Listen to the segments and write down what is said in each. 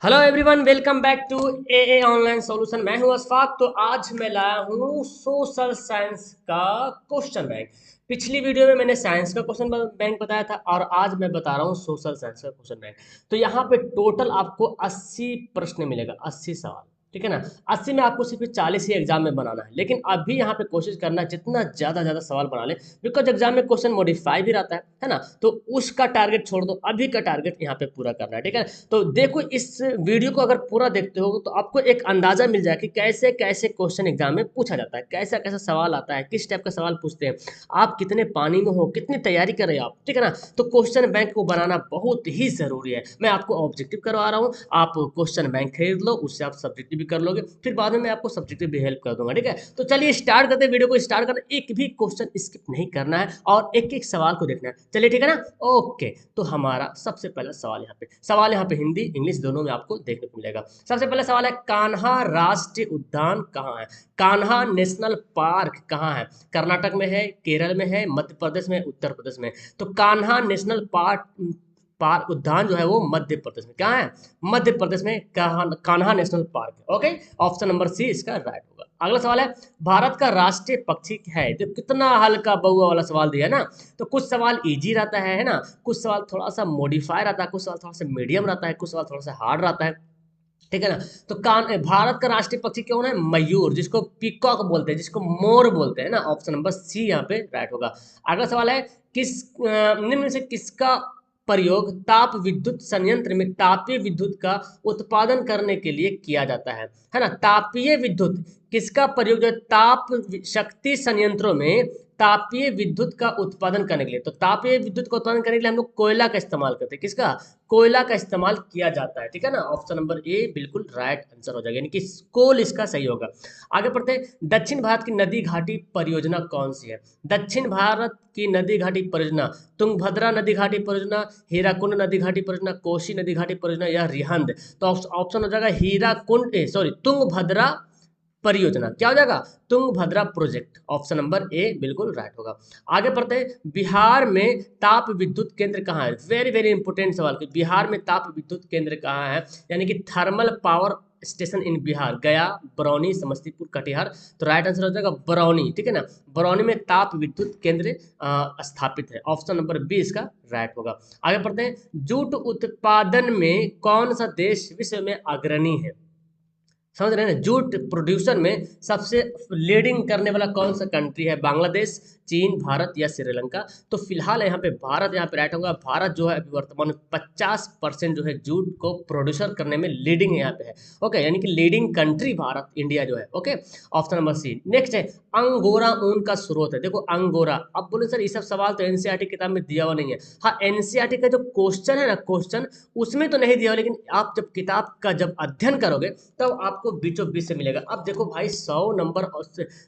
Hello everyone, welcome back to a online solution. मैं हूं अशफाक। तो आज मैं लाया हूं सोशल साइंस का क्वेश्चन बैंक। पिछली वीडियो में मैंने साइंस का क्वेश्चन बैंक बताया था और आज मैं बता रहा हूं सोशल साइंस का क्वेश्चन बैंक। तो यहाँ पे टोटल आपको 80 प्रश्न मिलेगा, 80 सवाल। ठीक है ना। 80 में आपको सिर्फ 40 ही एग्जाम में बनाना है, लेकिन अभी यहाँ पे कोशिश करना है जितना ज्यादा सवाल बना ले, बिकॉज एग्जाम में क्वेश्चन मॉडिफाई भी रहता है ना। तो उसका टारगेट छोड़ दो, अभी का टारगेट यहाँ पे पूरा करना है। ठीक है। तो देखो, इस वीडियो को अगर पूरा देखते हो तो आपको एक अंदाजा मिल जाए कि कैसे कैसे क्वेश्चन एग्जाम में पूछा जाता है, कैसा कैसा सवाल आता है, किस टाइप का सवाल पूछते हैं, आप कितने पानी में हो, कितनी तैयारी कर रहे हो आप। ठीक है ना। तो क्वेश्चन बैंक को बनाना बहुत ही जरूरी है। मैं आपको ऑब्जेक्टिव करवा रहा हूँ, आप क्वेश्चन बैंक खरीद लो, उससे आप सब्जेक्टिव भी कर लोगे, फिर बाद में मैं आपको सब्जेक्टिव भी हेल्प कर दूंगा। ठीक है। तो चलिए स्टार्ट करते हैं। वीडियो को स्टार्ट करना, एक भी क्वेश्चन स्किप नहीं करना है और एक एक सवाल को देखना है। चलिए, ठीक है ना। ओके। तो हमारा सबसे पहला सवाल यहाँ पे हिंदी इंग्लिश दोनों में आपको देखने को मिलेगा। सबसे पहला सवाल है, कान्हा राष्ट्रीय उद्यान कहाँ है? कान्हा नेशनल पार्क कहाँ है? कर्नाटक में है, केरल में है, मध्य प्रदेश में, उत्तर प्रदेश में। तो कान्हा नेशनल पार्क पार्क उद्यान जो है वो मध्य प्रदेश में। कहाँ है? मध्य प्रदेश में कान्हा नेशनल पार्क है। ओके। ऑप्शन नंबर सी इसका राइट होगा। अगला सवाल है, भारत का राष्ट्रीय पक्षी है? तो कितना हल्का बहुआ वाला सवाल दिया है ना। तो कुछ सवाल इजी रहता है ना, कुछ सवाल थोड़ा सा मॉडिफाई रहता है, कुछ सवाल थोड़ा सा मीडियम रहता है, कुछ सवाल थोड़ा सा हार्ड रहता है। ठीक है ना। तो भारत का राष्ट्रीय पक्षी कौन है? मयूर, जिसको पीकॉक बोलते हैं, जिसको मोर बोलते हैं ना। ऑप्शन नंबर सी यहाँ पे राइट होगा। अगला सवाल है, निम्न में से किसका प्रयोग ताप विद्युत संयंत्र में तापीय विद्युत का उत्पादन करने के लिए किया जाता है ना। तापीय विद्युत किसका प्रयोग जो है ताप शक्ति संयंत्रों में तापीय विद्युत का उत्पादन करने के लिए। तो तापीय विद्युत का उत्पादन करने के लिए हम लोग कोयला का इस्तेमाल करते हैं। किसका? कोयला का इस्तेमाल किया जाता है। ठीक है ना। ऑप्शन नंबर ए बिल्कुल राइट आंसर हो जाएगा, यानी कि कोल इसका सही होगा। आगे बढ़ते हैं, दक्षिण भारत की नदी घाटी परियोजना कौन सी है? दक्षिण भारत की नदी घाटी परियोजना, तुंगभद्रा नदी घाटी परियोजना, हीराकुंड नदी घाटी परियोजना, कोसी नदी घाटी परियोजना या रिहंद। तो ऑप्शन हो जाएगा हीराकुंड, सॉरी, तुंगभद्रा परियोजना। क्या हो जाएगा? Tungabhadra project. Option number A बिल्कुल राइट होगा। आगे बढ़ते हैं, बिहार में ताप विद्युत केंद्र कहाँ है? वेरी वेरी इंपॉर्टेंट सवाल कि बिहार में ताप विद्युत केंद्र कहाँ है, यानी कि थर्मल पावर स्टेशन इन बिहार, गया, बरौनी, समस्तीपुर, कटिहार। तो राइट आंसर हो जाएगा बरौनी। ठीक है ना। बरौनी में ताप विद्युत केंद्र स्थापित है। ऑप्शन नंबर बी इसका राइट होगा। आगे बढ़ते हैं, जूट उत्पादन में कौन सा देश विश्व में अग्रणी है? समझ रहे हैं ना। जूट प्रोड्यूसर में सबसे लीडिंग करने वाला कौन सा कंट्री है? बांग्लादेश, चीन, भारत या श्रीलंका। तो फिलहाल यहाँ पे भारत यहाँ पे राइट होगा। भारत जो है अभी वर्तमान में 50% जो है जूट को प्रोड्यूसर करने में लीडिंग यहाँ पे है। ओके, यानी कि लीडिंग कंट्री भारत, इंडिया जो है। Okay. Option number C. Next है, अंगोरा ऊन का स्रोत है। देखो अंगोरा, अब बोले सर ये सब सवाल तो एनसीईआरटी किताब में दिया हुआ नहीं है। हाँ, एनसीईआरटी का जो क्वेश्चन है ना, क्वेश्चन उसमें तो नहीं दिया हुआ, लेकिन आप जब किताब का जब अध्ययन करोगे तब आपको बीचों बीच से मिलेगा। अब देखो भाई, 100 नंबर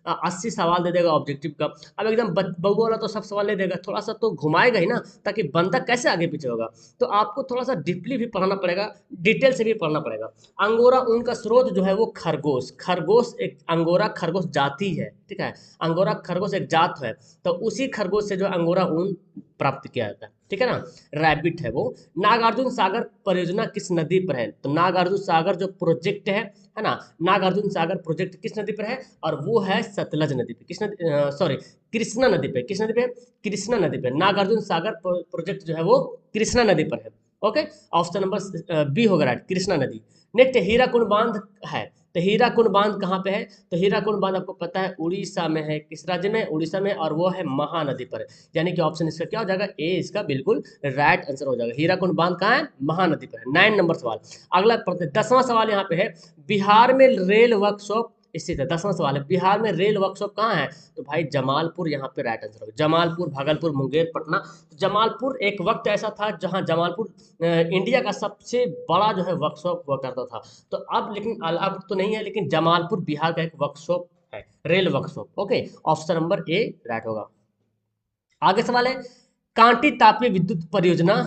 80 सवाल दे देगा ऑब्जेक्टिव का। अब एकदम बबू वाला तो सब सवाल नहीं देगा, थोड़ा सा तो घुमाएगा ही ना, ताकि बंदा कैसे आगे पीछे होगा। तो आपको थोड़ा सा डीपली भी पढ़ना पड़ेगा, डिटेल से भी पढ़ना पड़ेगा। अंगोरा ऊन का स्रोत जो है वो खरगोश, खरगोश एक अंगोरा खरगोश जाति है। ठीक है। अंगोरा खरगोश एक जात है, तो उसी खरगोश से जो अंगोरा ऊन प्राप्त किया जाता है। ठीक है ना। रैबिट है वो। नागार्जुन सागर परियोजना किस नदी पर है? तो नागार्जुन सागर जो प्रोजेक्ट है ना, नागार्जुन सागर प्रोजेक्ट किस नदी पर है? और वो है सतलज नदी पे। किस नदी, सॉरी, कृष्णा नदी पे। किस नदी पे? कृष्णा नदी पे। नागार्जुन सागर प्रोजेक्ट जो है वो कृष्णा नदी पर है। ओके। ऑप्शन नंबर बी होगा राइट, कृष्णा नदी। नेक्स्ट हीराकुंड बांध है। तो हीराकुंड बांध कहाँ पे है? तो हीराकुंड बांध आपको पता है उड़ीसा में है। किस राज्य में? उड़ीसा में, और वो है महानदी पर। यानी कि ऑप्शन इसका क्या हो जाएगा? ए इसका बिल्कुल राइट आंसर हो जाएगा। हीराकुंड बांध कहाँ है? महानदी पर है। 9 नंबर सवाल। अगला 10वां सवाल यहाँ पे है, बिहार में रेल वर्कशॉप स्थित है। 10वां सवाल है, बिहार में रेल वर्कशॉप कहाँ है? तो भाई जमालपुर यहाँ पे राइट आंसर होगा। जमालपुर, भागलपुर, मुंगेर, पटना। तो जमालपुर एक वक्त ऐसा था जहाँ जमालपुर इंडिया का सबसे बड़ा जो है वर्कशॉप हुआ करता था। तो अब लेकिन अब तो नहीं है, लेकिन जमालपुर बिहार का एक वर्कशॉप है, rail workshop. Okay. Option number A right होगा। आगे सवाल है, कांटी तापीय विद्युत परियोजना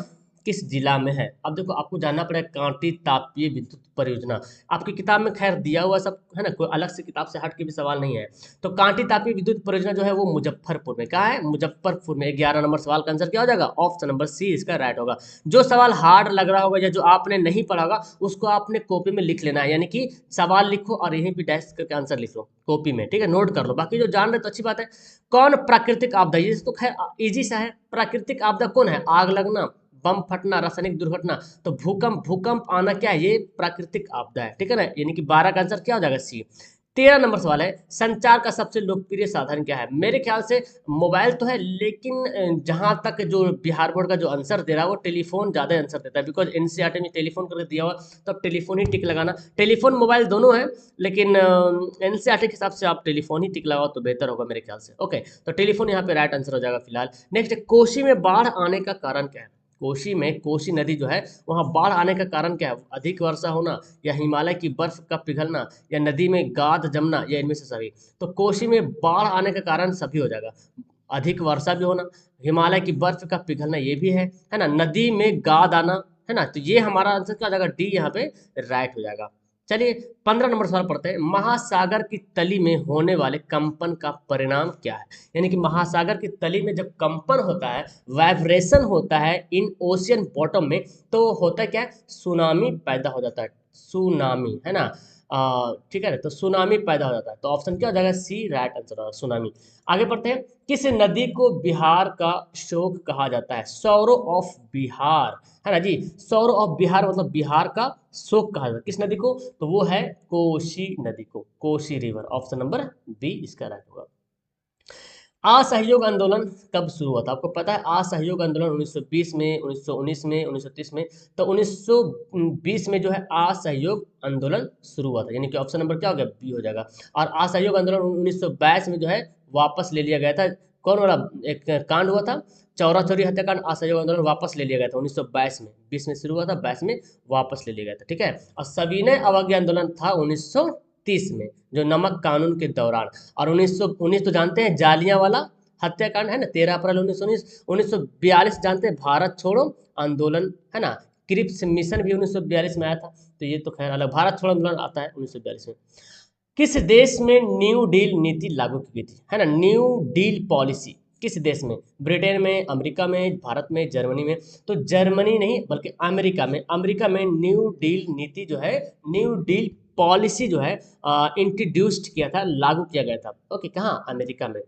किस जिला में है? अब देखो आपको जानना पड़ेगा कांटी तापीय विद्युत परियोजना। आपकी किताब में खैर दिया हुआ सब है ना, कोई अलग से किताब से हट के भी सवाल नहीं है। तो कांटी तापीय विद्युत परियोजना जो है वो मुजफ्फरपुर में, कहाँ है? मुजफ्फरपुर में। 11 नंबर सवाल का आंसर क्या हो जाएगा? ऑप्शन नंबर सी इसका राइट होगा। जो सवाल हार्ड लग रहा होगा या जो आपने नहीं पढ़ा होगा उसको आपने कॉपी में लिख लेना है, यानी कि सवाल लिखो और यहीं पे डैश करके आंसर लिख लो कॉपी में, ठीक है, नोट कर लो। बाकी जो जान रहे तो अच्छी बात है। कौन प्राकृतिक आपदा, ये तो खैर इजी सा है। प्राकृतिक आपदा कौन है? आग लगना, बम फटना, रासायनिक दुर्घटना। तो भूकंप, भूकंप आना क्या है? ये प्राकृतिक आपदा है, ठीक है ना, यानी कि 12 का आंसर क्या हो जाएगा? सी। 13 नंबर सवाल है, संचार का सबसे लोकप्रिय साधन क्या है? मेरे ख्याल से मोबाइल तो है, लेकिन जहां तक जो बिहार बोर्ड का जो आंसर दे रहा है वो टेलीफोन ज्यादा आंसर देता है, बिकॉज एनसीईआरटी में टेलीफोन करके दिया हुआ, तो अब टेलीफोन ही टिक लगाना। टेलीफोन मोबाइल दोनों है, लेकिन एनसीईआरटी के हिसाब से आप टेलीफोन ही टिक लगाओ तो बेहतर होगा मेरे ख्याल से। ओके, तो टेलीफोन यहाँ पे राइट आंसर हो जाएगा फिलहाल। नेक्स्ट, कोसी में बाढ़ आने का कारण क्या है? कोसी में, कोसी नदी जो है वहाँ बाढ़ आने का कारण क्या है? अधिक वर्षा होना, या हिमालय की बर्फ का पिघलना, या नदी में गाद जमना, या इनमें से सभी? तो कोसी में बाढ़ आने का कारण सभी हो जाएगा। अधिक वर्षा भी होना, हिमालय की बर्फ का पिघलना ये भी है ना, नदी में गाद आना, है ना, तो ये हमारा आंसर क्या हो जाएगा? डी यहाँ पे राइट हो जाएगा। चलिए 15 नंबर सवाल पढ़ते हैं। महासागर की तली में होने वाले कंपन का परिणाम क्या है? यानी कि महासागर की तली में जब कंपन होता है, वाइब्रेशन होता है इन ओशियन बॉटम में, तो होता क्या है? सुनामी पैदा हो जाता है, सुनामी, है ना। ठीक है ना, तो सुनामी पैदा हो जाता है, तो ऑप्शन क्या हो जाएगा? सी राइट आंसर होगा, सुनामी। आगे बढ़ते हैं। किस नदी को बिहार का शोक कहा जाता है? सौरो ऑफ बिहार, है ना जी। सौरो ऑफ बिहार मतलब बिहार का शोक कहा जाता है किस नदी को? तो वो है कोसी नदी को, Kosi river. Option number B इसका राइट होगा। असहयोग आंदोलन कब शुरू हुआ था? आपको पता है असहयोग आंदोलन 1920 में, 1919 में, 1930 में। तो 1920 में जो है असहयोग आंदोलन शुरू हुआ था, यानी कि ऑप्शन नंबर क्या हो गया? बी हो जाएगा। और असहयोग आंदोलन 1922 में जो है वापस ले लिया गया था। कौन वाला एक कांड हुआ था? चौरा चौरी हत्याकांड। असहयोग आंदोलन वापस ले लिया गया था 1922 में। 20 में शुरू हुआ था, 22 में वापस ले लिया गया था, ठीक है। और सविनय अवज्ञा आंदोलन था 1930 में, जो नमक कानून के दौरान। और 1919 तो जानते हैं जालियां वाला हत्याकांड, है ना, 13 अप्रैल 1919। 1942 जानते हैं भारत छोड़ो आंदोलन, है ना। क्रिप्स मिशन भी 1942 में आया था, तो ये तो खैर अलग। भारत छोड़ो आंदोलन आता है 1942 में। किस देश में न्यू डील नीति लागू की गई थी, है ना, न्यू डील पॉलिसी किस देश में? ब्रिटेन में, अमेरिका में, भारत में, जर्मनी में? तो जर्मनी नहीं बल्कि अमेरिका में। अमेरिका में न्यू डील नीति जो है, न्यू डील पॉलिसी जो है इंट्रोड्यूस्ड किया था, लागू किया गया था। ओके, कहाँ? अमेरिका में।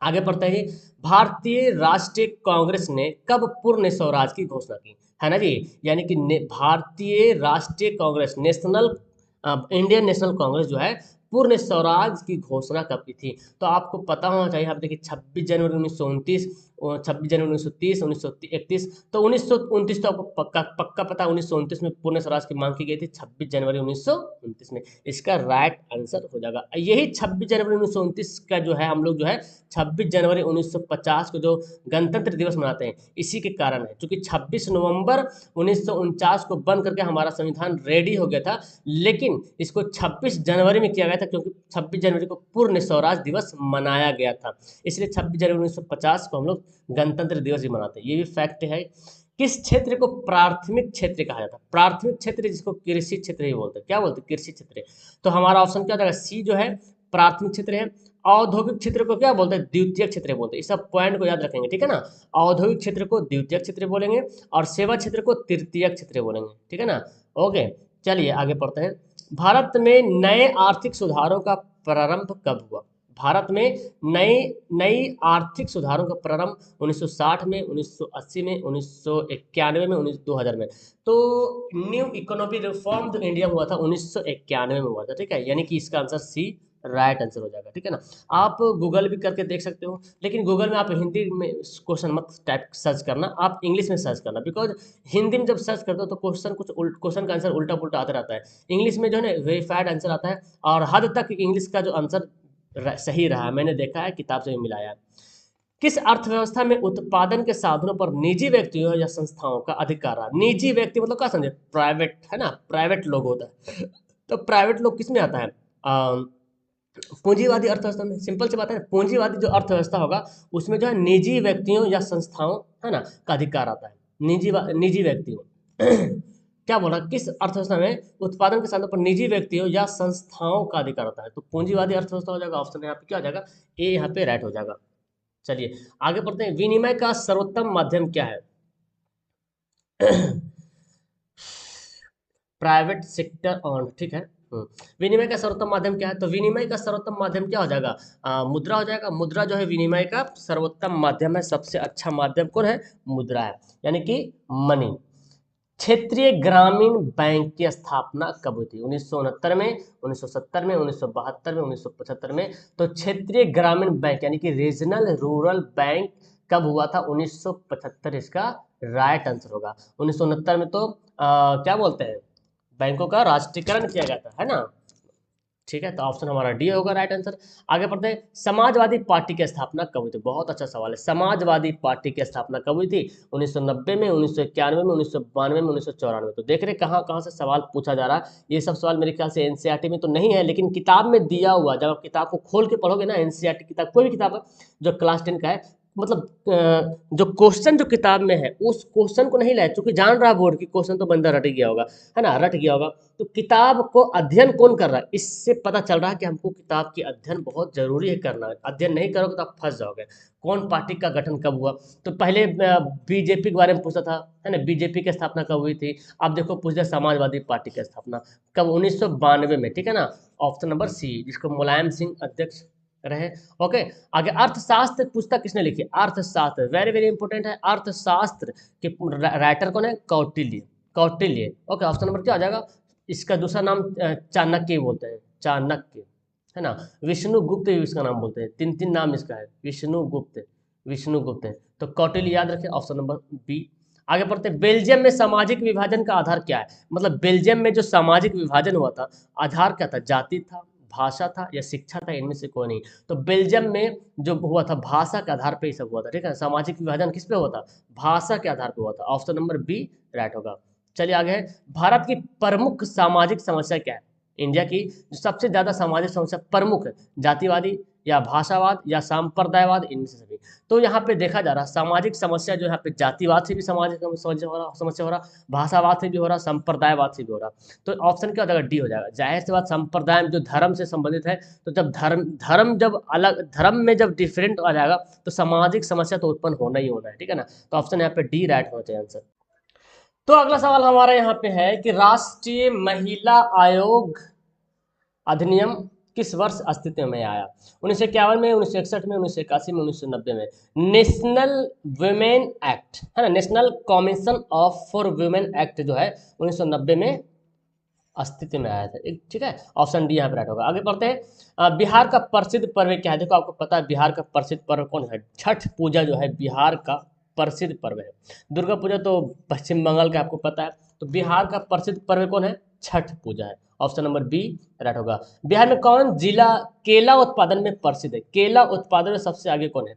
आगे बढ़ते हैं जी। भारतीय राष्ट्रीय कांग्रेस ने कब पूर्ण स्वराज की घोषणा की, है ना जी। यानी कि भारतीय राष्ट्रीय Congress, national Indian national Congress जो है पूर्ण स्वराज की घोषणा कब की थी? तो आपको पता होना चाहिए। आप देखिए 26 जनवरी 1929, 26 जनवरी 1930, 1931। तो 1929 तो आपको पक्का पक्का पता, 1929 में पूर्ण स्वराज की मांग की गई थी, 26 जनवरी 1929 में। इसका राइट आंसर हो जाएगा यही 26 जनवरी 1929 का जो है, हम लोग जो है 26 जनवरी 1950 को जो गणतंत्र दिवस मनाते हैं, इसी के कारण है। क्योंकि 26 नवंबर 1949 को बंद करके हमारा संविधान रेडी हो गया था, लेकिन इसको 26 जनवरी में किया गया था, क्योंकि 26 जनवरी को पूर्ण स्वराज दिवस मनाया गया था। इसलिए 26 जनवरी 1950 को हम लोग गणतंत्र दिवस भी मनाते हैं, ये भी फैक्ट है। किस क्षेत्र को प्राथमिक क्षेत्र कहा जाता है? प्राथमिक क्षेत्र जिसको कृषि क्षेत्र ही बोलते हैं, क्या बोलते हैं? कृषि क्षेत्र। तो हमारा ऑप्शन क्या हो जाएगा? सी जो है प्राथमिक क्षेत्र है। औद्योगिक क्षेत्र को क्या बोलते हैं? द्वितीयक क्षेत्र बोलते हैं। इस सब पॉइंट को याद रखेंगे, ठीक है ना। औद्योगिक क्षेत्र को द्वितीयक क्षेत्र बोलेंगे और सेवा क्षेत्र को तृतीयक क्षेत्र बोलेंगे, ठीक है ना। ओके, चलिए आगे पढ़ते हैं। भारत में नए आर्थिक सुधारों का प्रारंभ कब हुआ? भारत में नई नई आर्थिक सुधारों का प्रारंभ 1960 में, 1980 में, 1991 में, 2000 में। तो न्यू इकोनॉमिक रिफॉर्म जो इंडिया में हुआ था 1991 में हुआ था, ठीक है, यानी कि इसका आंसर सी राइट आंसर हो जाएगा, ठीक है ना। आप गूगल भी करके देख सकते हो, लेकिन गूगल में आप हिंदी में क्वेश्चन मत टाइप सर्च करना, आप इंग्लिश में सर्च करना, बिकॉज हिंदी में जब सर्च करते हो तो क्वेश्चन का आंसर उल्टा पुल्टा आता रहता है। इंग्लिश में जो है ना वेरीफाइड आंसर आता है, और हद तक इंग्लिश का जो आंसर सही रहा, मैंने देखा है, किताब से भी मिलाया है। किस अर्थव्यवस्था में उत्पादन के साधनों पर निजी व्यक्तियों या संस्थाओं का अधिकार रहा? निजी व्यक्ति मतलब क्या समझे? प्राइवेट, है ना, प्राइवेट लोग होता है। तो प्राइवेट लोग किस में आता है? पूंजीवादी अर्थव्यवस्था में। सिंपल सी बात है, पूंजीवादी जो अर्थव्यवस्था होगा उसमें जो है निजी व्यक्तियों या संस्थाओं, है ना, का अधिकार आता है। निजी व्यक्तियों क्या बोला, किस अर्थव्यवस्था में उत्पादन के साधनों पर निजी व्यक्तियों या संस्थाओं का अधिकार होता है? तो पूंजीवादी अर्थव्यवस्था हो जाएगा, ऑप्शन यहाँ पे क्या हो जाएगा, ए यहाँ पे राइट हो जाएगा। चलिए आगे बढ़ते हैं, विनिमय का सर्वोत्तम माध्यम क्या है? प्राइवेट सेक्टर ऑन, ठीक है। विनिमय का सर्वोत्तम माध्यम क्या है? तो विनिमय का सर्वोत्तम माध्यम क्या हो जाएगा, मुद्रा हो जाएगा। मुद्रा जो है विनिमय का सर्वोत्तम माध्यम है, सबसे अच्छा माध्यम कौन है, मुद्रा है, यानी कि मनी। क्षेत्रीय ग्रामीण बैंक की स्थापना कब हुई थी? 1969 में, 1970 में, 1972 में, 1975 में। तो क्षेत्रीय ग्रामीण बैंक यानी कि रीजनल रूरल बैंक कब हुआ था? 1975 इसका राइट आंसर होगा। 1969 में तो क्या बोलते हैं, बैंकों का राष्ट्रीयकरण किया गया था, है ना। ठीक है, तो ऑप्शन हमारा डी होगा राइट आंसर। आगे बढ़ते हैं, समाजवादी पार्टी की स्थापना कब हुई थी? बहुत अच्छा सवाल है। समाजवादी पार्टी की स्थापना कब हुई थी? 1990 में, 1991 में, 1992 में, 1994। तो देख रहे कहाँ कहाँ से सवाल पूछा जा रहा है। ये सब सवाल मेरे ख्याल से एनसीईआरटी में तो नहीं है, लेकिन किताब में दिया हुआ, जब आप किताब को खोल के पढ़ोगे ना, एनसीईआरटी किताब कोई भी किताब है जो क्लास 10 का है, मतलब जो क्वेश्चन जो किताब में है उस क्वेश्चन को नहीं लाए, चूंकि जान रहा बोर्ड की क्वेश्चन तो बंदा रट गया होगा, है ना, रट गया होगा। तो किताब को अध्ययन कौन कर रहा है, इससे पता चल रहा है कि हमको किताब की अध्ययन बहुत जरूरी है करना। अध्ययन नहीं करोगे तो आप फंस जाओगे। कौन पार्टी का गठन कब हुआ? तो पहले बीजेपी के बारे में पूछा था, है ना, बीजेपी की स्थापना कब हुई थी। अब देखो पूछ लिया समाजवादी पार्टी की स्थापना कब, 1992 में, ठीक है ना। ऑप्शन नंबर सी, जिसको मुलायम सिंह अध्यक्ष रहे। ओके, आगे अर्थशास्त्र पुस्तक किसने लिखी? अर्थशास्त्र वेरी वेरी इंपॉर्टेंट है। अर्थशास्त्र के राइटर कौन है? Kautilya, Kautilya. Okay, option number क्या आ जाएगा? इसका दूसरा नाम चाणक्य बोलते हैं, चाणक्य, है ना। विष्णुगुप्त भी इसका नाम बोलते हैं, तीन तीन नाम इसका है, विष्णुगुप्त, विष्णुगुप्त है। तो कौटिल्य याद रखें, ऑप्शन नंबर बी। आगे बढ़ते हैं, बेल्जियम में सामाजिक विभाजन का आधार क्या है? मतलब बेल्जियम में जो सामाजिक विभाजन हुआ था, आधार क्या था? जाति था, भाषा था, या शिक्षा था, इनमें से कोई नहीं। तो बेल्जियम में जो हुआ था भाषा के आधार पे ही सब हुआ था, ठीक है। सामाजिक विभाजन किस पे हुआ था? भाषा के आधार पे हुआ था। ऑप्शन नंबर बी राइट होगा। चलिए आगे है, भारत की प्रमुख सामाजिक समस्या क्या है? इंडिया की जो सबसे ज्यादा सामाजिक समस्या प्रमुख है, जातिवादी या भाषावाद या सांप्रदायवाद, इनमें से सभी। तो यहाँ पे देखा जा रहा है सामाजिक समस्या जो यहाँ पे जातिवाद से भी सामाजिक समस्या हो रहा, भाषावाद से भी हो रहा, संप्रदायवाद से भी हो रहा। तो ऑप्शन क्या हो जाएगा? डी हो जाएगा। जाहिर सी बात, संप्रदाय में जो धर्म से संबंधित है, तो जब धर्म धर्म जब अलग, धर्म में जब डिफरेंट आ जाएगा तो सामाजिक समस्या तो उत्पन्न होना ही होना है, ठीक है ना। तो ऑप्शन यहाँ पे डी राइट होना चाहिए आंसर। तो अगला सवाल हमारा यहाँ पे है कि राष्ट्रीय महिला आयोग अधिनियम किस वर्ष अस्तित्व में आया? 1951 में, 1961 में, 1981 में, 1990 में। नेशनल वुमेन एक्ट, है ना, national commission of for women act जो है 1990 में अस्तित्व में आया था, ठीक है। ऑप्शन डी यहाँ पे राइट होगा। आगे बढ़ते हैं, बिहार का प्रसिद्ध पर्व क्या है? देखो आपको पता है बिहार का प्रसिद्ध पर्व कौन है? छठ पूजा जो है बिहार का प्रसिद्ध पर्व है। दुर्गा पूजा तो पश्चिम बंगाल का आपको पता है, तो बिहार का प्रसिद्ध पर्व कौन है? छठ पूजा है। ऑप्शन नंबर बी राइट होगा। बिहार में कौन जिला केला उत्पादन में प्रसिद्ध है? केला उत्पादन में सबसे आगे कौन है?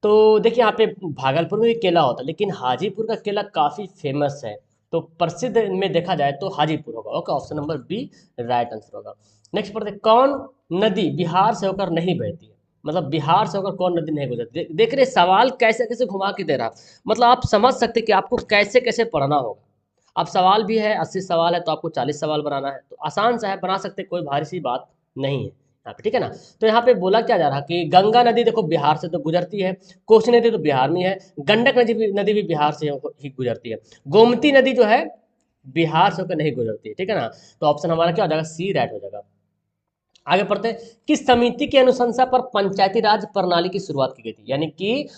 तो देखिए यहाँ पे भागलपुर में भी केला होता है, लेकिन हाजीपुर का केला काफी फेमस है। तो प्रसिद्ध में देखा जाए तो हाजीपुर होगा। Okay, option number B right answer होगा। नेक्स्ट पढ़ते हैं, कौन नदी बिहार से होकर नहीं बहती है? मतलब बिहार से होकर कौन नदी नहीं गुजरती? देख रहे सवाल कैसे कैसे घुमा के दे रहा, मतलब आप समझ सकते कि आपको कैसे कैसे पढ़ना होगा। अब सवाल भी है, 80 सवाल है तो आपको 40 सवाल बनाना है, तो आसान सा है, बना सकते, कोई भारी सी बात नहीं है यहाँ पे, ठीक है ना। तो यहाँ पे बोला क्या जा रहा कि गंगा नदी देखो बिहार से तो गुजरती है, कोसी नदी तो बिहार में है, गंडक नदी भी बिहार से ही गुजरती है, गोमती नदी जो है बिहार से होकर नहीं गुजरती है, ठीक है ना। तो ऑप्शन हमारा क्या हो जाएगा? सी राइट हो जाएगा। आगे पढ़ते हैं, किस समिति की अनुशंसा पर पंचायती राज प्रणाली की शुरुआत की गई थी? यानी कि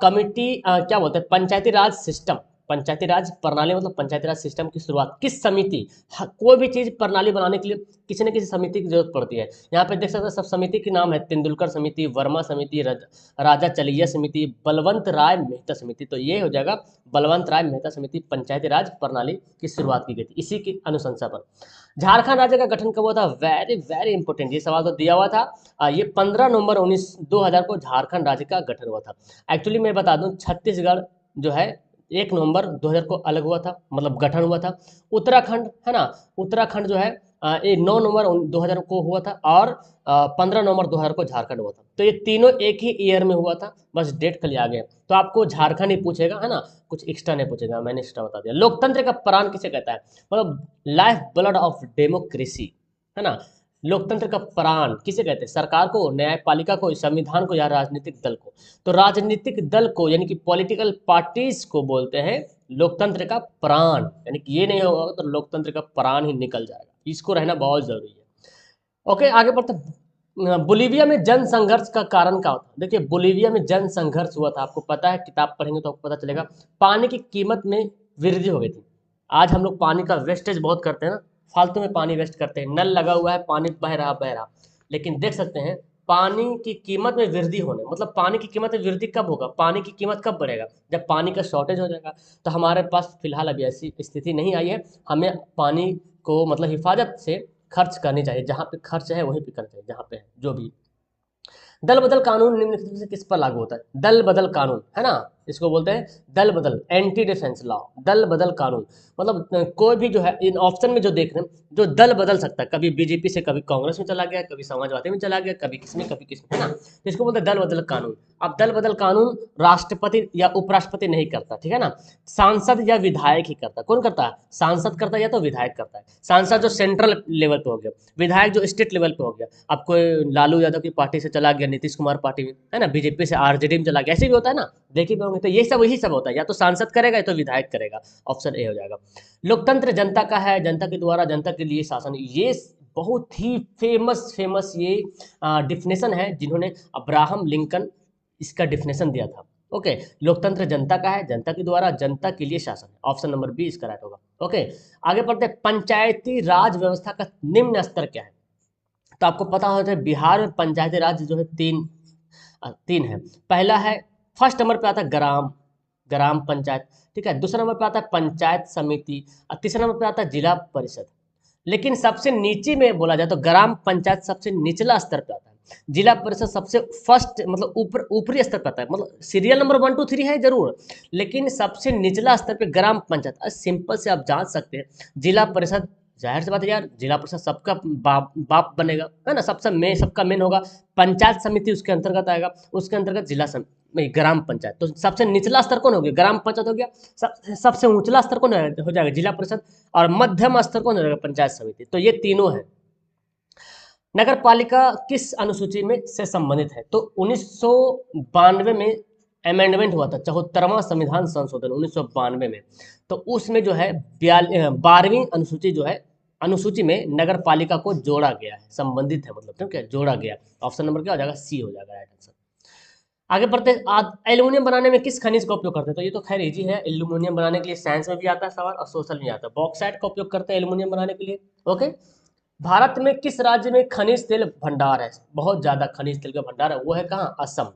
कमिटी, क्या बोलते हैं, पंचायती राज सिस्टम, पंचायती राज प्रणाली मतलब पंचायती राज सिस्टम की शुरुआत किस समिति, कोई भी चीज प्रणाली बनाने के लिए किसी न किसी समिति की जरूरत पड़ती है। यहाँ पे देख सकते हैं सब समिति के नाम है, तेंदुलकर समिति, वर्मा समिति, राजा चलिया समिति, बलवंत राय मेहता समिति। तो ये हो जाएगा बलवंत राय मेहता समिति, पंचायती राज प्रणाली की शुरुआत की गई थी इसी की अनुशंसा पर। झारखंड राज्य का गठन कब हुआ था? वेरी वेरी इंपॉर्टेंट, ये सवाल तो दिया हुआ था। ये 15 नवंबर 2000 को झारखंड राज्य का गठन हुआ था। एक्चुअली मैं बता दूं, छत्तीसगढ़ जो है 1 नवंबर 2000 को अलग हुआ था, मतलब गठन हुआ था। उत्तराखंड है ना, उत्तराखंड जो है ये 9 नवंबर 2000 को हुआ था और 15 नवंबर 2000 को झारखंड हुआ था। तो ये तीनों एक ही ईयर में हुआ था, बस डेट खाली आ गया। तो आपको झारखंड ही पूछेगा, है ना, कुछ एक्स्ट्रा नहीं पूछेगा, मैंने एक्स्ट्रा बता दिया। लोकतंत्र का प्राण किसे कहता है, मतलब लाइफ ब्लड ऑफ डेमोक्रेसी, है ना। लोकतंत्र का प्राण किसे कहते हैं, सरकार को, न्यायपालिका को, संविधान को या राजनीतिक दल को। तो राजनीतिक दल को यानी कि पॉलिटिकल पार्टीज को बोलते हैं लोकतंत्र का प्राण, यानी कि ये नहीं होगा तो लोकतंत्र का प्राण ही निकल जाएगा, इसको रहना बहुत जरूरी है। ओके, आगे बढ़ते बोलीविया में जन संघर्ष का कारण क्या होता है। देखिए बोलीविया में जन संघर्ष हुआ था, आपको पता है, किताब पढ़ेंगे तो आपको पता चलेगा। पानी की कीमत में वृद्धि हो गई थी। आज हम लोग पानी का वेस्टेज बहुत करते हैं ना, फालतू में पानी वेस्ट करते हैं, नल लगा हुआ है, पानी बह रहा, लेकिन देख सकते हैं पानी की कीमत में वृद्धि होने, मतलब पानी की कीमत में वृद्धि कब होगा, पानी की कीमत कब बढ़ेगा, जब पानी का शॉर्टेज हो जाएगा। तो हमारे पास फिलहाल अभी ऐसी स्थिति नहीं आई है, हमें पानी को मतलब हिफाजत से खर्च करनी चाहिए, जहाँ पे खर्च है वहीं पे करना चाहिए, जहाँ पे है जो भी। दल बदल कानून निम्नलिखित में से किस पर लागू होता है, दल बदल कानून, है ना, इसको बोलते हैं दल बदल, एंटी डिफेंस लॉ, दल बदल कानून। मतलब कोई भी जो है इन ऑप्शन में जो देख रहे हैं, जो दल बदल सकता है, कभी बीजेपी से कभी कांग्रेस में चला गया, कभी समाजवादी में चला गया, कभी किसमें कभी किसमें, है ना, तो इसको बोलते हैं दल बदल कानून। अब दल बदल कानून राष्ट्रपति या उपराष्ट्रपति नहीं करता, ठीक है ना, सांसद या विधायक ही करता है। कौन करता है, सांसद करता है या तो विधायक करता है। सांसद जो सेंट्रल लेवल पे हो गया, विधायक जो स्टेट लेवल पे हो गया। अब कोई लालू यादव की पार्टी से चला गया नीतीश कुमार पार्टी में, है ना, बीजेपी से आरजेडी में चला गया, ऐसे भी होता है ना, देखिए होंगे। तो ये सब यही सब होता है, या तो सांसद करेगा या तो विधायक करेगा, ऑप्शन ए हो जाएगा। लोकतंत्र जनता का है, जनता के द्वारा जनता के लिए शासन, ये बहुत ही फेमस ये डिफिनेशन है, जिन्होंने अब्राहम लिंकन इसका डिफिनेशन दिया था। ओके, लोकतंत्र जनता का है, जनता के द्वारा जनता के लिए शासन है, ऑप्शन नंबर बी इसका राइट होगा। ओके, आगे बढ़ते हैं, पंचायती राज व्यवस्था का निम्न स्तर क्या है। तो आपको पता होता है बिहार में पंचायती राज जो है तीन है। पहला है, फर्स्ट नंबर पे आता है ग्राम ग्राम पंचायत, ठीक है, दूसरा नंबर पे आता है पंचायत समिति, और तीसरा नंबर पे आता है जिला परिषद। लेकिन सबसे नीचे में बोला जाए तो ग्राम पंचायत सबसे निचला स्तर पे आता है, जिला परिषद सबसे फर्स्ट मतलब ऊपरी स्तर पे आता है, मतलब सीरियल नंबर 1 2 3 है जरूर, लेकिन सबसे निचला स्तर पे ग्राम पंचायत। सिंपल से आप जान सकते हैं, जिला परिषद जाहिर सी बात है यार, जिला परिषद सबका बाप बनेगा, है ना, सबका मेन होगा। पंचायत समिति उसके अंतर्गत आएगा, उसके अंतर्गत ग्राम पंचायत। तो सबसे निचला स्तर कौन हो गया, ग्राम पंचायत हो गया। सबसे ऊंचला स्तर कौन हो जाएगा, जिला परिषद, और मध्यम स्तर कौन हो जाएगा, पंचायत समिति। तो ये तीनों है। नगर पालिका किस अनुसूची में से संबंधित है, तो 1992 में अमेंडमेंट हुआ था, 74वां संविधान संशोधन 1992 में। तो उसमें जो है 12वीं अनुसूची जो है, अनुसूची में नगर पालिका को जोड़ा गया है, संबंधित है मतलब, ठीक है, जोड़ा गया। ऑप्शन नंबर क्या हो जाएगा, सी हो जाएगा राइट आंसर। आगे बढ़ते हैं, एल्यूमिनियम बनाने में किस खनिज का उपयोग करते हैं, तो ये तो खैर इजी है, एल्यूमिनियम बनाने के लिए साइंस में भी आता है सवाल और सोशल में आता है। बॉक्साइट का उपयोग करते हैं एल्यूमिनियम बनाने के लिए। ओके, भारत में किस राज्य में खनिज तेल भंडार है, बहुत ज्यादा खनिज तेल का भंडार है, वो है कहाँ, असम।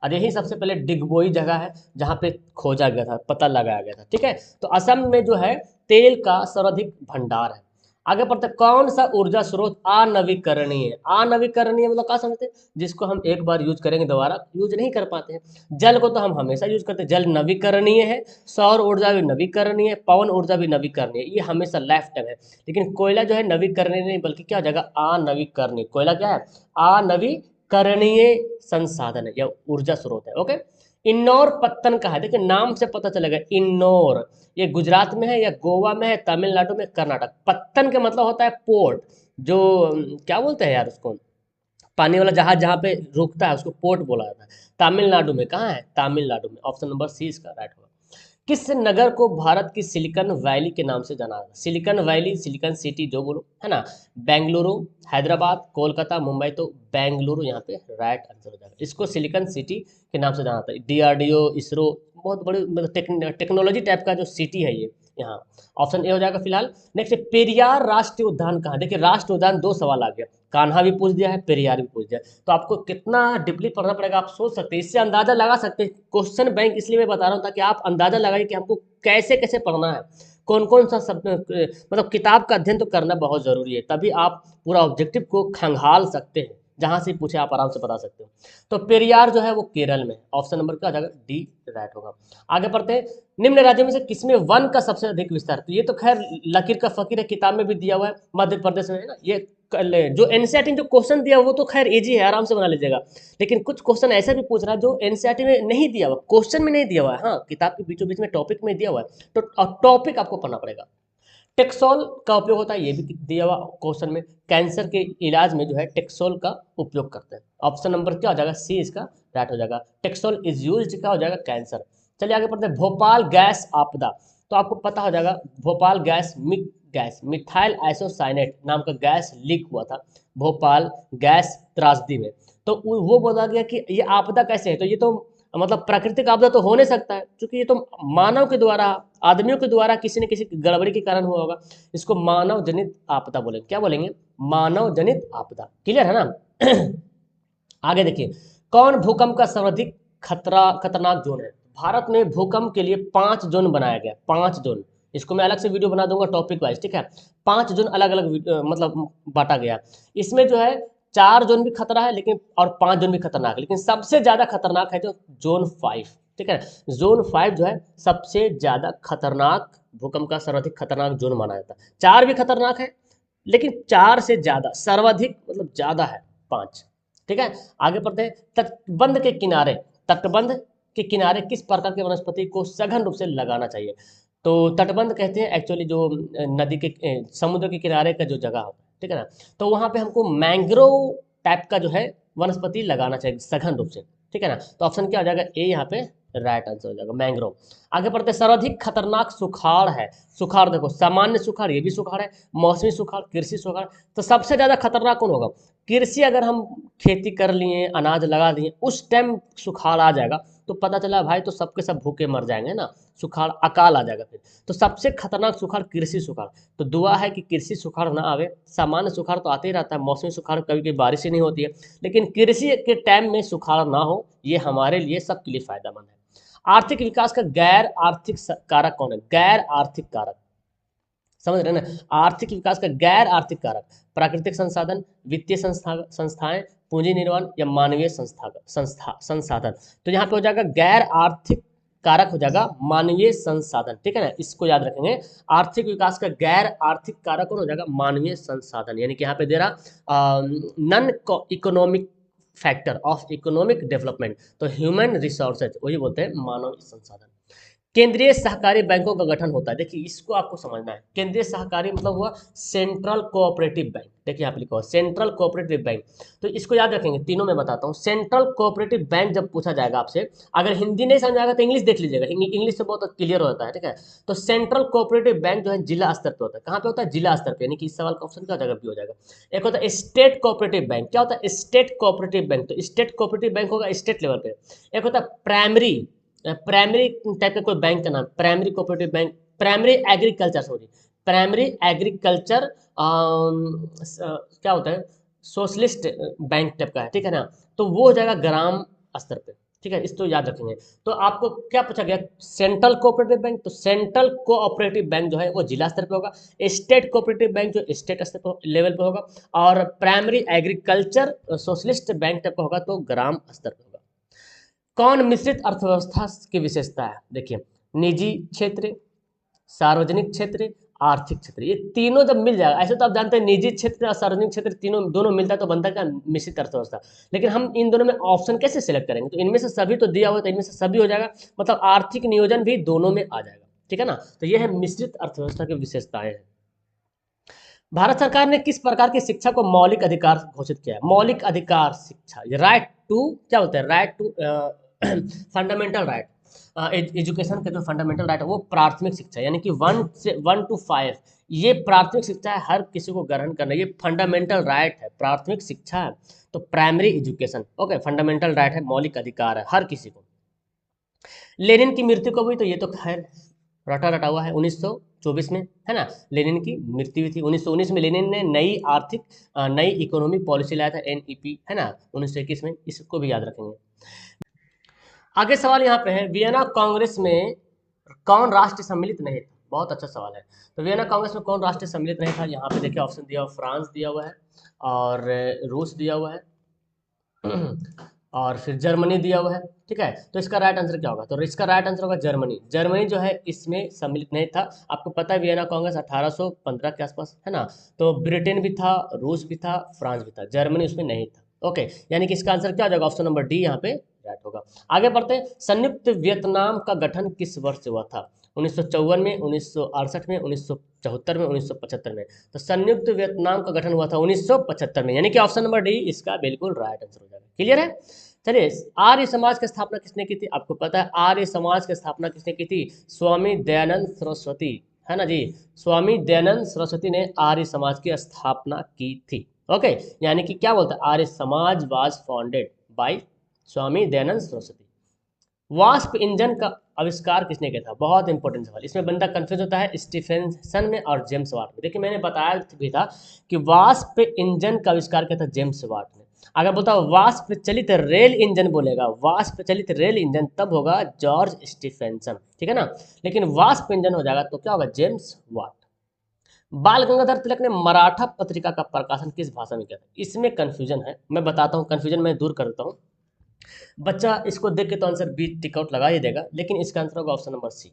और यही सबसे पहले डिगबोई जगह है जहाँ पे खोजा गया था, पता लगाया गया था, ठीक है। तो असम में जो है तेल का सर्वाधिक भंडार है। आगे बढ़ते, कौन सा ऊर्जा स्रोत अनवीकरणीय है, अनवीकरणीय मतलब क्या समझते हैं, जिसको हम एक बार यूज करेंगे दोबारा यूज नहीं कर पाते हैं। जल को तो हम हमेशा यूज करते हैं, जल नवीकरणीय है, सौर ऊर्जा भी नवीकरणीय है, पवन ऊर्जा भी नवीकरणीय है, ये हमेशा लाइफ टाइम है। लेकिन कोयला जो है नवीकरणीय नहीं, बल्कि क्या हो जाएगा, अनवीकरणीय। कोयला क्या है, अनवीकरणीय संसाधन है या ऊर्जा स्रोत है। ओके, इन्नौर पत्तन का है, देखिए नाम से पता चलेगा, इन्नौर ये गुजरात में है या गोवा में है, तमिलनाडु में, कर्नाटक। पत्तन का मतलब होता है पोर्ट, जो क्या बोलते हैं यार उसको, पानी वाला जहाज जहाँ पे रुकता है उसको पोर्ट बोला जाता है। तमिलनाडु में, कहाँ है, तमिलनाडु में, ऑप्शन नंबर सी इसका राइट होगा। किस नगर को भारत की सिलिकॉन वैली के नाम से जाना जाता है, सिलिकॉन वैली, सिलिकॉन सिटी जो बोलो, है ना, बेंगलुरु, हैदराबाद, कोलकाता, मुंबई। तो बेंगलुरु यहाँ पे राइट आंसर हो जाएगा, इसको सिलिकॉन सिटी के नाम से जाना जाता है। डीआरडीओ, इसरो, बहुत बड़ी मतलब टेक्नोलॉजी टाइप का जो सिटी है ये यहाँ। ऑप्शन ए हो जाएगा फिलहाल। नेक्स्ट, पेरियार राष्ट्रीय उद्यान कहाँ है, देखिए राष्ट्रीय उद्यान दो सवाल आ गया, कान्हा भी पूछ दिया है, पेरियार भी पूछ दिया है। तो आपको कितना डीपली पढ़ना पड़ेगा आप सोच सकते हैं, इससे अंदाजा लगा सकते हैं। क्वेश्चन बैंक इसलिए मैं बता रहा हूँ ताकि आप अंदाजा लगाइए कि हमको कैसे कैसे पढ़ना है, कौन कौन सा सब मतलब किताब का अध्ययन तो करना बहुत जरूरी है, तभी आप पूरा ऑब्जेक्टिव को खंगाल सकते हैं, जहां से पूछे आप आराम से बता सकते हो। तो पेरियार जो है वो केरल में, ऑप्शन नंबर क्या हो जाएगा, डी राइट होगा। आगे बढ़ते हैं, निम्न राज्यों में से किसमें वन का सबसे अधिक विस्तार, तो ये तो खैर लकीर का फकीर है, किताब में भी दिया हुआ है, मध्य प्रदेश में है ना। ये जो एनसीईआरटी जो क्वेश्चन दिया वो तो खैर इजी है, आराम से बना लीजिएगा, लेकिन कुछ क्वेश्चन ऐसा भी पूछ रहा है जो एनसीईआरटी में नहीं दिया हुआ, क्वेश्चन में नहीं दिया हुआ है, हाँ किताब के बीचों बीच में टॉपिक में दिया हुआ है, तो टॉपिक आपको पढ़ना पड़ेगा। टेक्सोल का उपयोग होता है, ये भी दिया हुआ क्वेश्चन में, कैंसर के इलाज में जो है टेक्सोल का उपयोग करते हैं। ऑप्शन नंबर क्या हो जाएगा, सी इसका राइट हो जाएगा। टेक्सोल इज यूज्ड क्या हो जाएगा, कैंसर। चलिए आगे बढ़ते हैं, भोपाल गैस आपदा, तो आपको पता हो जाएगा भोपाल गैस मिथाइल आइसोसाइनेट नाम का गैस लीक हुआ था भोपाल गैस त्रासदी में। तो वो बोला गया कि ये आपदा कैसे है, तो ये तो मतलब प्राकृतिक आपदा तो हो नहीं सकता है, क्योंकि ये तो मानव के द्वारा, आदमियों के द्वारा किसी न किसी गड़बड़ी के कारण हुआ होगा, इसको मानव जनित आपदा बोलेंगे। क्या बोलेंगे, मानव जनित आपदा। क्लियर है ना। आगे देखिए, कौन भूकंप का सर्वाधिक खतरनाक जोन है। भारत में भूकंप के लिए 5 जोन बनाया गया, 5 जोन, इसको मैं अलग से वीडियो बना दूंगा टॉपिक वाइज, ठीक है। 5 जोन अलग अलग मतलब बांटा गया, इसमें जो है 4 जोन भी खतरा है लेकिन, और 5 जोन भी खतरनाक है, लेकिन सबसे ज्यादा खतरनाक है जो जोन 5, ठीक है। जोन 5 जो है सबसे ज्यादा खतरनाक, भूकंप का सर्वाधिक खतरनाक जोन माना जाता है। 4 भी खतरनाक है, लेकिन 4 से ज्यादा, सर्वाधिक मतलब ज्यादा है 5, ठीक है। आगे बढ़ते हैं, तटबंध के किनारे किस प्रकार के वनस्पति को सघन रूप से लगाना चाहिए। तो तटबंध कहते हैं एक्चुअली जो नदी के समुद्र के किनारे का जो जगह होता है, ठीक है ना, तो वहां पे हमको मैंग्रोव टाइप का जो है वनस्पति लगाना चाहिए सघन रूप से, ठीक है ना। तो ऑप्शन क्या हो जाएगा, ए यहाँ पे राइट आंसर हो जाएगा, मैंग्रोव। आगे बढ़ते हैं, सर्वाधिक खतरनाक सुखाड़ है। सुखाड़ देखो, सामान्य सुखाड़, ये भी सुखाड़ है, मौसमी सुखाड़, कृषि सुखाड़, तो सबसे ज्यादा खतरनाक कौन होगा, कृषि। अगर हम खेती कर लिए, अनाज लगा दिए, उस टाइम सुखाड़ आ जाएगा तो पता चला भाई तो सबके सब भूखे मर जाएंगे ना, सुखाड़ अकाल आ जाएगा फिर। तो सबसे खतरनाक सुखाड़ कृषि सुखाड़, तो दुआ है कि कृषि सुखाड़ ना आवे। सामान्य सुखाड़ तो आते ही रहता है, मौसमी सुखाड़ कभी कभी बारिश ही नहीं होती है, लेकिन कृषि के टाइम में सुखाड़ ना हो, ये हमारे लिए सबके लिए फायदेमंद है। आर्थिक विकास का गैर आर्थिक कारक कौन है, गैर आर्थिक कारक, समझ रहे हैं ना। आर्थिक विकास का गैर आर्थिक कारक, प्राकृतिक संसाधन, वित्तीय संस्थाएं, पूंजी निर्माण या मानवीय संसाधन। तो यहाँ पे हो जाएगा गैर आर्थिक कारक हो जाएगा मानवीय संसाधन, ठीक है ना, इसको याद रखेंगे। आर्थिक विकास का गैर आर्थिक कारक कौन हो जाएगा, मानवीय संसाधन, यानी कि यहाँ पे दे रहा non economic factor of economic development, तो ह्यूमन रिसोर्सेज वही बोलते हैं मानव संसाधन। केंद्रीय सहकारी बैंकों का गठन होता है, देखिए इसको आपको समझना है। केंद्रीय सहकारी मतलब हुआ सेंट्रल कोऑपरेटिव बैंक, देखिए यहाँ पे लिखा हुआ सेंट्रल कोऑपरेटिव बैंक, तो इसको याद रखेंगे। तीनों में बताता हूँ, सेंट्रल कोऑपरेटिव बैंक जब पूछा जाएगा आपसे, अगर हिंदी नहीं समझ आएगा तो इंग्लिश देख लीजिएगा, इंग्लिश से बहुत क्लियर हो जाता है, ठीक है। तो सेंट्रल कोऑपरेटिव बैंक जो है जिला स्तर पर होता है, कहाँ पे होता है, जिला स्तर पर, यानी कि इस सवाल का ऑप्शन क्या हो जाएगा, बी हो जाएगा। एक होता है स्टेट कोऑपरेटिव बैंक, क्या होता है स्टेट कोऑपरेटिव बैंक, तो स्टेट कोऑपरेटिव बैंक होगा स्टेट लेवल पे। एक होता है प्राइमरी प्राइमरी टाइप का कोई बैंक का नाम, primary cooperative bank, primary agriculture, sorry primary agriculture क्या होता है, सोशलिस्ट बैंक टाइप का है, ठीक है ना। तो वो हो जाएगा ग्राम स्तर पे, ठीक है, इसको याद रखेंगे। तो आपको क्या पूछा गया, सेंट्रल कोऑपरेटिव बैंक, तो सेंट्रल कोऑपरेटिव बैंक जो है वो जिला स्तर पे होगा, स्टेट कोऑपरेटिव बैंक जो स्टेट स्तर पे लेवल पे होगा, और primary agriculture socialist bank type का होगा तो ग्राम स्तर पे होगा। कौन मिश्रित अर्थव्यवस्था की विशेषता है, देखिए निजी क्षेत्र, सार्वजनिक क्षेत्र, आर्थिक क्षेत्र, ये तीनों जब मिल जाएगा, ऐसे तो आप जानते हैं निजी क्षेत्र और सार्वजनिक क्षेत्र तीनों दोनों मिलता है तो बनता है क्या, मिश्रित अर्थव्यवस्था। लेकिन हम इन दोनों में ऑप्शन कैसे सिलेक्ट करेंगे, तो इनमें से सभी तो दिया हुआ तो इनमें से सभी हो जाएगा, मतलब आर्थिक नियोजन भी दोनों में आ जाएगा, ठीक है ना। तो यह है मिश्रित अर्थव्यवस्था की विशेषताएं हैं। भारत सरकार ने किस प्रकार की शिक्षा को मौलिक अधिकार घोषित किया है, मौलिक अधिकार शिक्षा, राइट टू क्या होता है, right to fundamental right, education का जो फंडामेंटल राइट है वो प्राथमिक शिक्षा, यानी कि 1 से 5 ये प्राथमिक शिक्षा है, हर किसी को ग्रहण करना, ये फंडामेंटल राइट है, प्राथमिक शिक्षा है। तो primary education okay, fundamental right है, मौलिक अधिकार है हर किसी को। लेनिन की मृत्यु कब हुई, तो ये तो खैर रटा रटा हुआ है, 1924 में, है ना, लेनिन की मृत्यु हुई थी। 1919 में लेनिन ने नई इकोनॉमी पॉलिसी लाया था, एनईपी, है ना, 1921 में, इसको भी याद रखेंगे। आगे सवाल यहाँ पे है, वियना कांग्रेस में कौन राष्ट्र सम्मिलित नहीं था, बहुत अच्छा सवाल है। तो वियना कांग्रेस में कौन राष्ट्र सम्मिलित नहीं था, यहाँ पे देखिए ऑप्शन दिया हुआ, फ्रांस दिया हुआ है, और रूस दिया हुआ है, और फिर जर्मनी दिया हुआ है। ठीक है, तो इसका राइट आंसर क्या होगा? तो इसका राइट आंसर होगा जर्मनी। जर्मनी जो है इसमें सम्मिलित नहीं था। आपको पता है वियना कांग्रेस 1815 के आसपास है ना। तो ब्रिटेन भी था, रूस भी था, फ्रांस भी था, जर्मनी उसमें नहीं था। ओके, यानी कि इसका आंसर क्या हो जाएगा? ऑप्शन नंबर डी यहाँ पे राइट होगा। आगे बढ़ते हैं। संयुक्त वियतनाम का गठन किस वर्ष से हुआ था? 1954 में, 1968 में, 1974 में, 1975 में। तो संयुक्त वियतनाम का गठन हुआ था 1975 में, यानी कि ऑप्शन नंबर डी इसका बिल्कुल राइट आंसर हो जाएगा। क्लियर है? चलिए, आर्य समाज की स्थापना किसने की थी? आपको पता है आर्य समाज की स्थापना किसने की थी? स्वामी दयानंद सरस्वती, है ना जी। स्वामी दयानंद सरस्वती ने आर्य समाज की स्थापना की थी। ओके, यानी कि क्या बोलता है? Arya Samaj was founded by Swami Dayanand Saraswati. Wasp engine का आविष्कार किसने किया था? बहुत इंपॉर्टेंट सवाल, इसमें बंदा कंफ्यूज होता है स्टीफेंसन में और जेम्स वाट में। देखिए मैंने बताया भी था कि वास्प इंजन का आविष्कार किया था जेम्स वाट ने। अगर बोलता वास्प चलित रेल इंजन बोलेगा, वास्प चलित रेल इंजन, तब होगा जॉर्ज स्टीफेंसन, ठीक है ना। लेकिन वास्प इंजन हो जाएगा तो क्या होगा? James Watt. बाल गंगाधर तिलक ने मराठा पत्रिका का प्रकाशन किस भाषा में किया था? इसमें कंफ्यूजन है, मैं बताता हूँ, कंफ्यूजन मैं दूर कर देता हूँ। बच्चा इसको देख के तो आंसर बी टिक आउट लगा ही देगा, लेकिन इसका आंसर होगा ऑप्शन नंबर सी।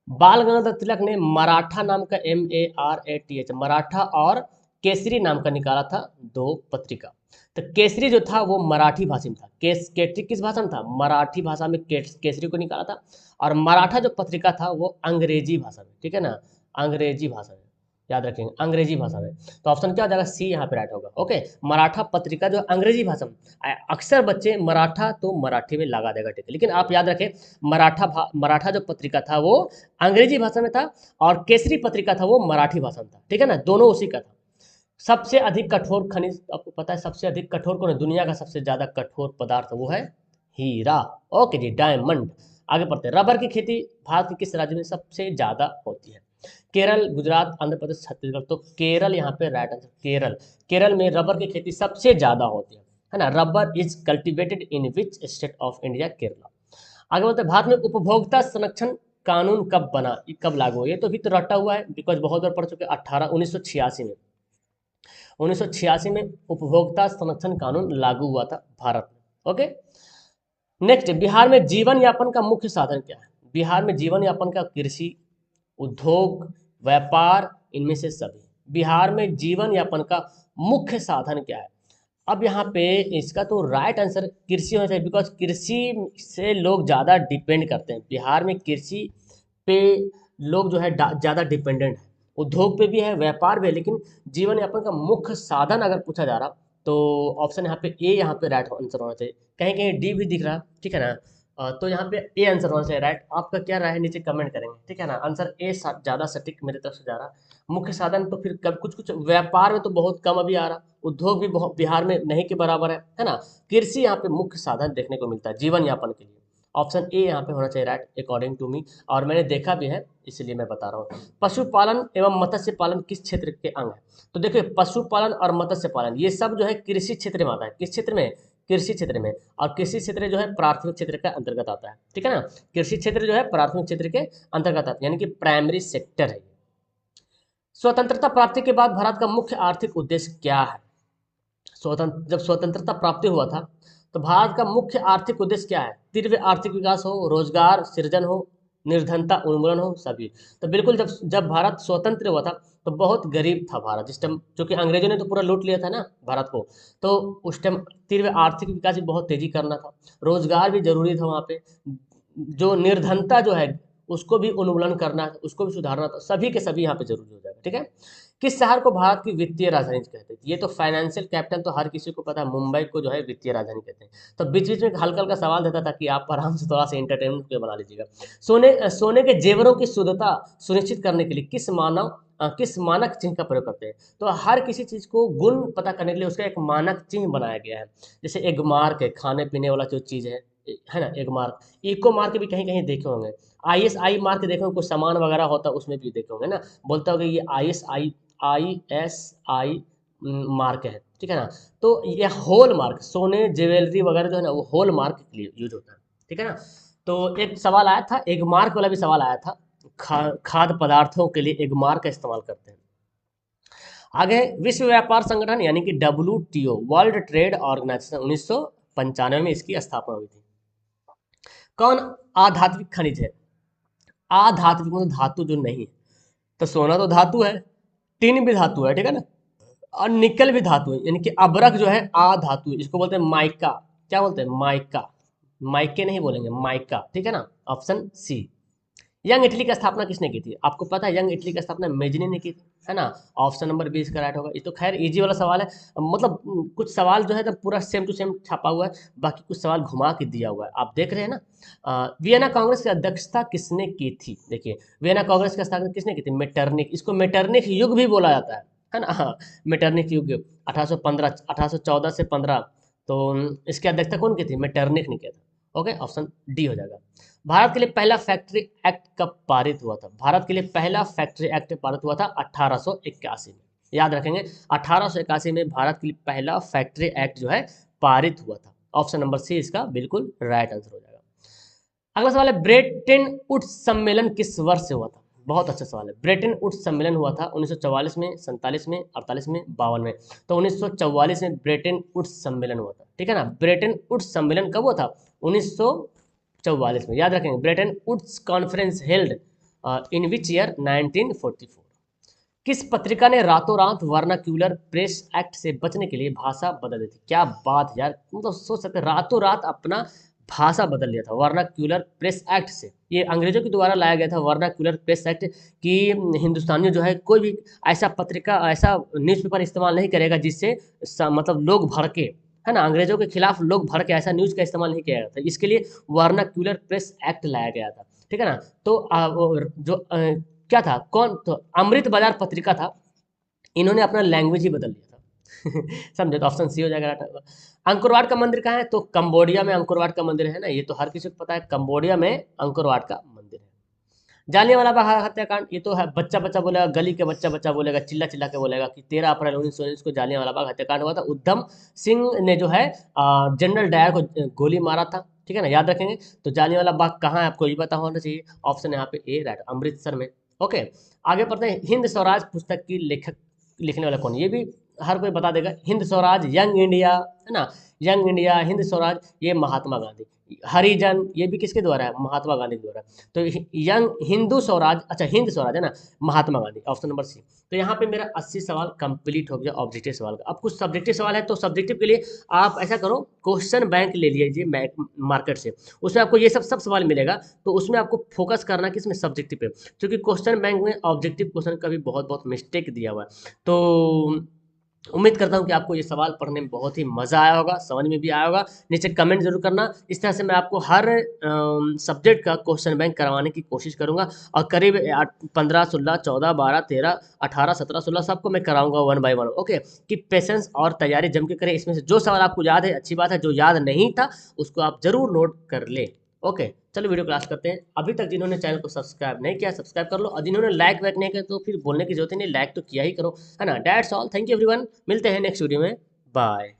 बाल गंगाधर तिलक ने मराठा नाम का MARATH मराठा और केसरी नाम का निकाला था दो पत्रिका। तो केसरी जो था वो मराठी भाषा में था, केसरी किस भाषा में था? मराठी भाषा में केसरी को निकाला था। और मराठा जो पत्रिका था वो अंग्रेजी भाषा में, ठीक है ना, अंग्रेजी भाषा में, याद रखेंगे अंग्रेजी भाषा में। तो ऑप्शन क्या हो जाएगा? सी यहाँ पे राइट होगा। ओके, मराठा पत्रिका जो अंग्रेजी भाषा में, अक्सर बच्चे मराठा तो मराठी में लगा देगा, ठीक है, लेकिन आप याद रखें मराठा जो पत्रिका था वो अंग्रेजी भाषा में था, और केसरी पत्रिका था वो मराठी भाषा में था, ठीक है ना, दोनों उसी का था। सबसे अधिक कठोर खनिज आपको पता है? सबसे अधिक कठोर कौन है? दुनिया का सबसे ज्यादा कठोर पदार्थ वो है हीरा। ओके जी, डायमंड। आगे बढ़ते हैं। रबर की खेती भारत के किस राज्य में सबसे ज्यादा होती है? केरल, गुजरात, आंध्र प्रदेश, छत्तीसगढ़। तो केरल यहाँ पे राइट आंसर, केरल। केरल में रबर की खेती सबसे ज्यादा होती है ना। Rubber is cultivated in which state of India? Kerala. आगे बोलते हैं भारत में उपभोक्ता संरक्षण कानून कब बना, ये कब लागू हुआ? ये तो भी तो रटा हुआ है, बिकॉज बहुत बार पढ़ चुके। 1986 में, 1986 में उपभोक्ता संरक्षण कानून लागू हुआ था भारत में। ओके, नेक्स्ट, बिहार में जीवन यापन का मुख्य साधन क्या है? बिहार में जीवन यापन का कृषि, उद्योग, व्यापार, इनमें से सभी। बिहार में जीवन यापन का मुख्य साधन क्या है? अब यहाँ पे इसका तो राइट आंसर कृषि होना चाहिए, बिकॉज कृषि से लोग ज़्यादा डिपेंड करते हैं। बिहार में कृषि पे लोग जो है ज़्यादा डिपेंडेंट है। उद्योग पे भी है, व्यापार भी है, लेकिन जीवन यापन का मुख्य साधन अगर पूछा जा रहा तो ऑप्शन यहाँ पे ए यहाँ पे राइट आंसर होना चाहिए। कहीं कहीं डी भी दिख रहा, ठीक है ना। तो यहाँ पे ए आंसर होना चाहिए राइट। आपका क्या राय है नीचे कमेंट करेंगे, ठीक है ना। आंसर ए ज़्यादा सटीक मेरे तरफ से जा रहा। मुख्य साधन तो फिर कब कुछ कुछ व्यापार में तो बहुत कम अभी आ रहा, उद्योग भी बहुत बिहार में नहीं के बराबर है ना। कृषि यहाँ पे मुख्य साधन देखने को मिलता है जीवन यापन के लिए। ऑप्शन ए यहाँ पे होना चाहिए राइट अकॉर्डिंग टू मी, और मैंने देखा भी है इसलिए मैं बता रहा हूँ। पशुपालन एवं मत्स्य पालन किस क्षेत्र के अंग है? तो देखिए पशुपालन और मत्स्य पालन ये सब जो है कृषि क्षेत्र में आता है। किस क्षेत्र में? कृषि क्षेत्र में। और कृषि क्षेत्र जो है प्राथमिक क्षेत्र के अंतर्गत आता है, ठीक है ना। कृषि क्षेत्र जो है प्राथमिक क्षेत्र के अंतर्गत आता है, यानी कि प्राइमरी सेक्टर है। स्वतंत्रता प्राप्ति के बाद भारत का मुख्य आर्थिक उद्देश्य क्या है? जब स्वतंत्रता प्राप्ति हुआ था तो भारत का मुख्य आर्थिक उद्देश्य क्या है? तीव्र आर्थिक विकास हो, रोजगार सृजन हो, निर्धनता उन्मूलन हो, सभी। तो बिल्कुल जब जब भारत स्वतंत्र हुआ था तो बहुत गरीब था भारत जिस टाइम, क्योंकि अंग्रेजों ने तो पूरा लूट लिया था ना भारत को। तो उस टाइम तीव्र आर्थिक विकास भी बहुत तेजी करना था, रोजगार भी जरूरी था वहाँ पे, जो निर्धनता जो है उसको भी उन्मूलन करना है, उसको भी सुधारना था, सभी के सभी यहाँ पे जरूरी हो जाएगा, ठीक है। किस शहर को भारत की वित्तीय राजधानी कहते हैं? ये तो फाइनेंशियल कैपिटल तो हर किसी को पता है, मुंबई को जो है वित्तीय राजधानी कहते हैं। तो बीच बीच में हल्का हल्का सवाल देता था कि आप आराम से थोड़ा सा एंटरटेनमेंट के बना लीजिएगा। सोने के जेवरों की शुद्धता सुनिश्चित करने के लिए किस मानक चिन्ह का प्रयोग करते हैं? तो हर किसी चीज को गुण पता करने के लिए उसका एक मानक चिन्ह बनाया गया है। जैसे एग मार्क है, खाने पीने वाला जो चीज है ना, एग मार्क। इको मार्क भी कहीं कहीं देखे होंगे, ISI मार्क देखे होंगे, कुछ सामान वगैरह होता है उसमें भी देखे होंगे ना, बोलता होगा ये ISI मार्क है, ठीक है ना। तो ये होल मार्क, सोने ज्वेलरी वगैरह जो है ना वो होल मार्क के लिए यूज होता है, ठीक है ना। तो एक सवाल आया था, एग मार्क वाला भी सवाल आया था, खाद्य पदार्थों के लिए एग मार्क का इस्तेमाल करते हैं। आगे, विश्व व्यापार संगठन यानी कि WTO वर्ल्ड ट्रेड ऑर्गेनाइजेशन 95 में इसकी स्थापना हुई थी। कौन आधात्विक खनिज है? आधात्विक मतलब धातु जो नहीं है, तो सोना तो धातु है, टिन भी धातु है, ठीक है ना, और निकल भी धातु है, यानी कि अबरक जो है अधातु है, इसको बोलते हैं माइका। क्या बोलते हैं? माइका। माइके नहीं बोलेंगे, माइका, ठीक है ना। Option C. यंग इटली की स्थापना किसने की थी? आपको पता है यंग इटली की स्थापना मेजनी ने की थी, है ना। ऑप्शन नंबर 20 का राइट होगा। ये तो खैर इजी वाला सवाल है, मतलब कुछ सवाल जो है तो पूरा सेम टू सेम छापा हुआ है, बाकी कुछ सवाल घुमा के दिया हुआ है, आप देख रहे हैं ना। वियना कांग्रेस की अध्यक्षता किसने की थी? देखिए, वियना कांग्रेस की स्थापना किसने की थी? मेटरनिक। इसको मेटरनिक युग भी बोला जाता है ना। हाँ, मेटरनिक युग 1815 1814 से 15, तो इसकी अध्यक्षता कौन की थी? मेटरनिक ने किया था। ओके, ऑप्शन डी हो जाएगा। भारत के लिए पहला फैक्ट्री एक्ट कब पारित हुआ था? भारत के लिए पहला फैक्ट्री एक्ट पारित हुआ था 1881 में। याद रखेंगे, 1881 में भारत के लिए पहला फैक्ट्री एक्ट जो है पारित हुआ था। ऑप्शन नंबर सी इसका बिल्कुल राइट आंसर हो जाएगा। अगला सवाल है, ब्रेटन वुड्स सम्मेलन किस वर्ष से हुआ था? बहुत अच्छा सवाल है। ब्रेटन वुड्स सम्मेलन हुआ था 1944 में, 47 में, 48 में, 52 में। तो 1944 में ब्रेटन वुड्स सम्मेलन हुआ था, ठीक है ना। ब्रेटन वुड्स सम्मेलन कब हुआ था? 1944 में। याद रखेंगे, Bretton Woods conference held in which year? 1944। किस पत्रिका ने रातों रात वर्नाक्यूलर प्रेस एक्ट से बचने के लिए भाषा बदल दी थी? क्या बात यार, मतलब सोच सकते रातों रात अपना भाषा बदल लिया था वर्नाक्यूलर प्रेस एक्ट से। ये अंग्रेजों के द्वारा लाया गया था वर्नाक्यूलर प्रेस एक्ट, कि हिंदुस्तानी जो है कोई भी ऐसा पत्रिका, ऐसा न्यूज़पेपर इस्तेमाल नहीं करेगा जिससे मतलब लोग भड़के, है ना। अंग्रेजों के खिलाफ लोग भड़के, ऐसा न्यूज़ का इस्तेमाल नहीं किया जाता, इसके लिए वर्नाक्यूलर प्रेस एक्ट लाया गया था, ठीक है ना। तो क्या था, कौन तो अमृत बाजार पत्रिका था, इन्होंने अपना लैंग्वेज ही बदल दिया था। समझे, तो ऑप्शन सी हो जाएगा राइट। अंकुरवाट का मंदिर कहाँ है? तो कंबोडिया में अंकुरवाट का मंदिर है ना, ये तो हर किसी को पता है, कंबोडिया में अंकुरवाट का मंदिर है। जालियांवाला बाग हत्याकांड, ये तो है, बच्चा बच्चा बोलेगा, गली के बच्चा बच्चा बोलेगा, चिल्ला चिल्ला के बोलेगा कि 13 अप्रैल 1919 को जालियांवाला बाग हत्याकांड हुआ था। उधम सिंह ने जो है जनरल डायर को गोली मारा था, ठीक है ना, याद रखेंगे। तो जालियांवाला बाग कहाँ है आपको ये पता होना चाहिए। ऑप्शन यहाँ पे ए राइट, अमृतसर में। ओके, आगे पढ़ते हैं। हिंद स्वराज पुस्तक की लेखक, लिखने वाला कौन? ये भी हर कोई बता देगा। हिंद स्वराज, यंग इंडिया, है ना, यंग इंडिया, हिंद स्वराज, ये महात्मा गांधी। हरिजन, ये भी किसके द्वारा है? महात्मा गांधी के द्वारा। तो यंग हिंदू स्वराज, अच्छा हिंद स्वराज है ना, महात्मा गांधी, ऑप्शन नंबर सी। तो यहाँ पे मेरा 80 सवाल कंप्लीट हो गया ऑब्जेक्टिव सवाल का। अब कुछ सब्जेक्टिव सवाल है, तो सब्जेक्टिव के लिए आप ऐसा करो, क्वेश्चन बैंक ले लीजिए मार्केट से, उसमें आपको ये सब सवाल मिलेगा, तो उसमें आपको फोकस करना कि इसमें सब्जेक्टिव पे, क्योंकि क्वेश्चन बैंक में ऑब्जेक्टिव क्वेश्चन का भी बहुत बहुत मिस्टेक दिया हुआ है। तो उम्मीद करता हूँ कि आपको ये सवाल पढ़ने में बहुत ही मज़ा आया होगा, समझ में भी आया होगा। नीचे कमेंट जरूर करना। इस तरह से मैं आपको हर सब्जेक्ट का क्वेश्चन बैंक करवाने की कोशिश करूँगा, और करीब 15, 16, 14, 12, 13, 18, 17, 16 सबको मैं कराऊंगा 1 बाय 1। ओके, कि पेशेंस और तैयारी जम के करें। इसमें से जो सवाल आपको याद है अच्छी बात है, जो याद नहीं था उसको आप जरूर नोट कर ले। ओके, चलो वीडियो क्लास करते हैं। अभी तक जिन्होंने चैनल को सब्सक्राइब नहीं किया, सब्सक्राइब कर लो, और जिन्होंने लाइक वाइक नहीं किया तो फिर बोलने की जरूरत ही नहीं, लाइक तो किया ही करो, है ना। That's all, thank you everyone, मिलते हैं नेक्स्ट वीडियो में, बाय।